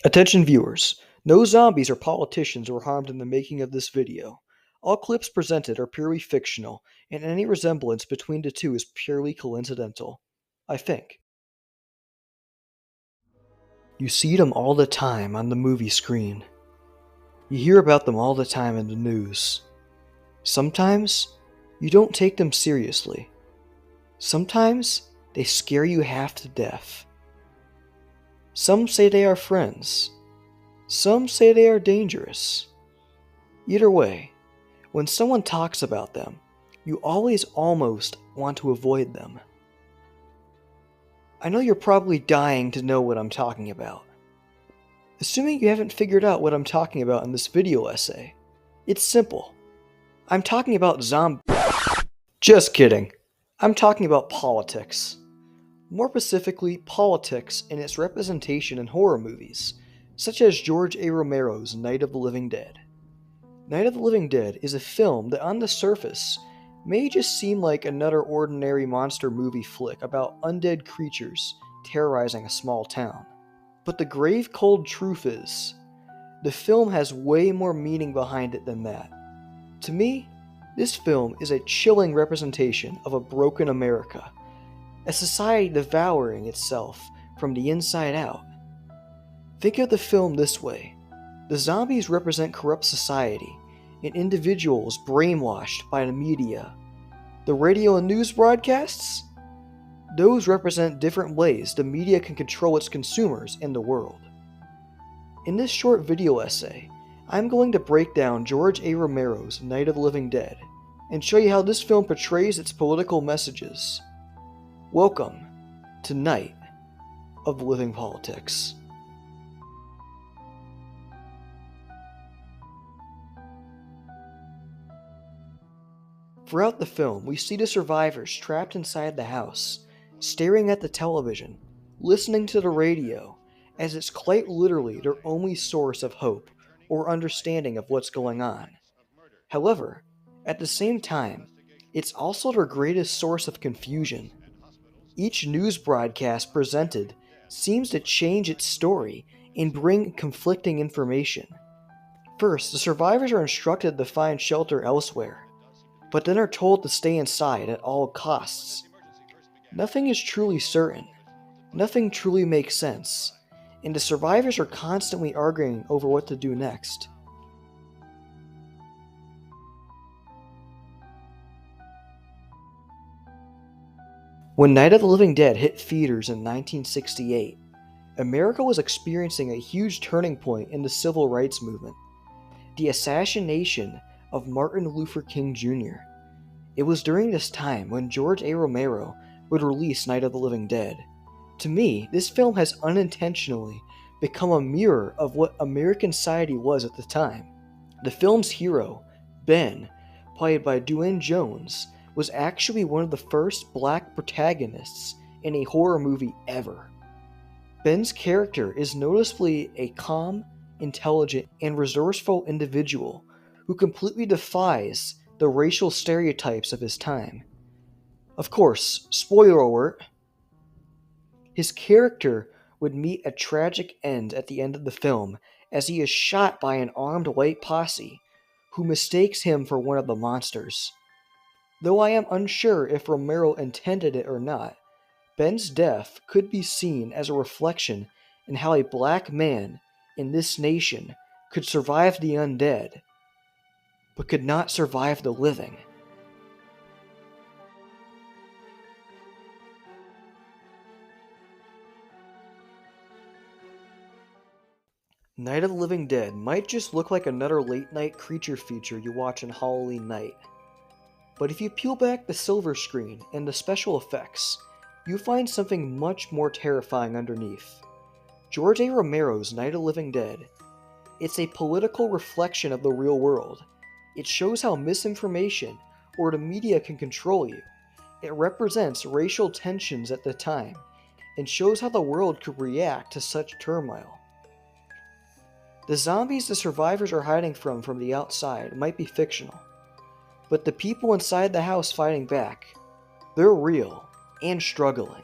Attention viewers, no zombies or politicians were harmed in the making of this video. All clips presented are purely fictional, and any resemblance between the two is purely coincidental. I think. You see them all the time on the movie screen. You hear about them all the time in the news. Sometimes, you don't take them seriously. Sometimes, they scare you half to death. Some say they are friends. Some say they are dangerous. Either way, when someone talks about them, you always almost want to avoid them. I know you're probably dying to know what I'm talking about. Assuming you haven't figured out what I'm talking about in this video essay, it's simple. I'm talking about Just kidding. I'm talking about politics. More specifically, politics and its representation in horror movies, such as George A. Romero's Night of the Living Dead. Night of the Living Dead is a film that on the surface may just seem like another ordinary monster movie flick about undead creatures terrorizing a small town. But the grave cold truth is, the film has way more meaning behind it than that. To me, this film is a chilling representation of a broken America, a society devouring itself from the inside out. Think of the film this way. The zombies represent corrupt society and individuals brainwashed by the media. The radio and news broadcasts? Those represent different ways the media can control its consumers and the world. In this short video essay, I'm going to break down George A. Romero's Night of the Living Dead and show you how this film portrays its political messages. Welcome to Night of the Living Politics. Throughout the film, we see the survivors trapped inside the house, staring at the television, listening to the radio, as it's quite literally their only source of hope or understanding of what's going on. However, at the same time, it's also their greatest source of confusion. Each news broadcast presented seems to change its story and bring conflicting information. First, the survivors are instructed to find shelter elsewhere, but then are told to stay inside at all costs. Nothing is truly certain. Nothing truly makes sense, and the survivors are constantly arguing over what to do next. When Night of the Living Dead hit theaters in 1968, America was experiencing a huge turning point in the civil rights movement: the assassination of Martin Luther King Jr. It was during this time when George A. Romero would release Night of the Living Dead. To me, this film has unintentionally become a mirror of what American society was at the time. The film's hero, Ben, played by Duane Jones, was actually one of the first black protagonists in a horror movie ever. Ben's character is noticeably a calm, intelligent, and resourceful individual who completely defies the racial stereotypes of his time. Of course, spoiler alert, his character would meet a tragic end at the end of the film as he is shot by an armed white posse who mistakes him for one of the monsters. Though I am unsure if Romero intended it or not, Ben's death could be seen as a reflection in how a black man in this nation could survive the undead, but could not survive the living. Night of the Living Dead might just look like another late-night creature feature you watch on Halloween night. But if you peel back the silver screen and the special effects, you find something much more terrifying underneath. George A. Romero's Night of the Living Dead. It's a political reflection of the real world. It shows how misinformation or the media can control you. It represents racial tensions at the time and shows how the world could react to such turmoil. The zombies the survivors are hiding from the outside might be fictional, but the people inside the house fighting back, they're real and struggling.